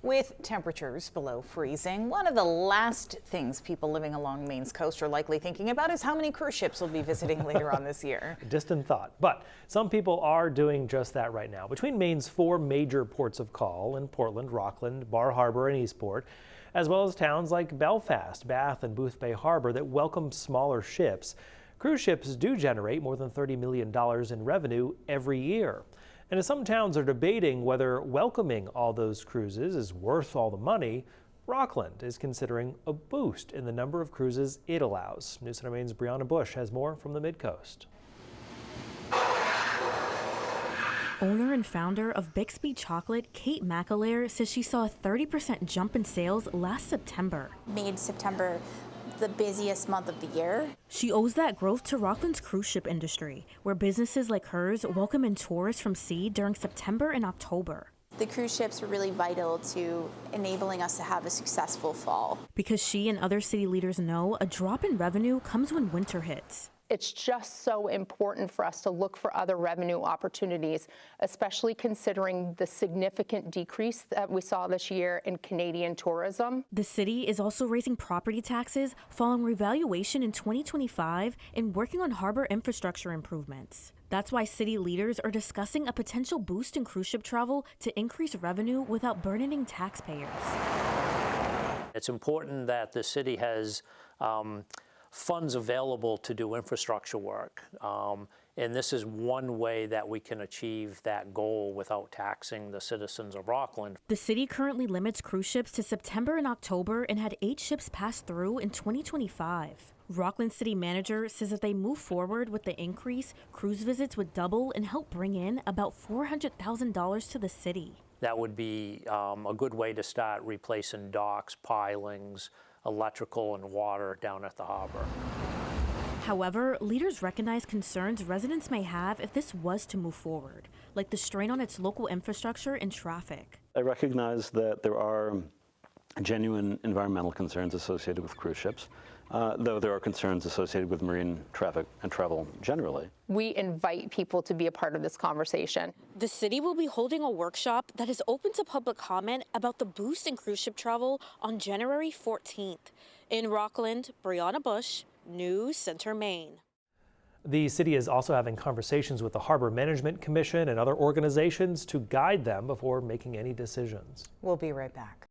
With temperatures below freezing, one of the last things people living along Maine's coast are likely thinking about is how many cruise ships will be visiting later on this year. A distant thought, but some people are doing just that right now. Between Maine's 4 major ports of call in Portland, Rockland, Bar Harbor, and Eastport, as well as towns like Belfast, Bath, and Booth Bay Harbor that welcome smaller ships, cruise ships do generate more than $30 million in revenue every year. And as some towns are debating whether welcoming all those cruises is worth all the money, Rockland is considering a boost in the number of cruises it allows. News Center Maine's Brianna Bush has more from the Mid-Coast. Owner and founder of Bixby Chocolate, Kate McAleer, says she saw a 30% jump in sales last September. Made September the busiest month of the year. She owes that growth to Rockland's cruise ship industry, where businesses like hers welcome in tourists from sea during September and October. The cruise ships were really vital to enabling us to have a successful fall. Because she and other city leaders know a drop in revenue comes when winter hits. It's just so important for us to look for other revenue opportunities, especially considering the significant decrease that we saw this year in Canadian tourism. The city is also raising property taxes following revaluation in 2025 and working on harbor infrastructure improvements. That's why city leaders are discussing a potential boost in cruise ship travel to increase revenue without burdening taxpayers. It's important that the city has funds available to do infrastructure work. And this is one way that we can achieve that goal without taxing the citizens of Rockland. The city currently limits cruise ships to September and October and had 8 ships pass through in 2025. Rockland city manager says if they move forward with the increase, cruise visits would double and help bring in about $400,000 to the city. That would be a good way to start replacing docks, pilings, electrical and water down at the harbor. However, leaders recognize concerns residents may have if this was to move forward, like the strain on its local infrastructure and traffic. I recognize that there are genuine environmental concerns associated with cruise ships, though there are concerns associated with marine traffic and travel generally. We invite people to be a part of this conversation. The city will be holding a workshop that is open to public comment about the boost in cruise ship travel on January 14th. In Rockland, Brianna Bush, News Center, Maine. The city is also having conversations with the Harbor Management Commission and other organizations to guide them before making any decisions. We'll be right back.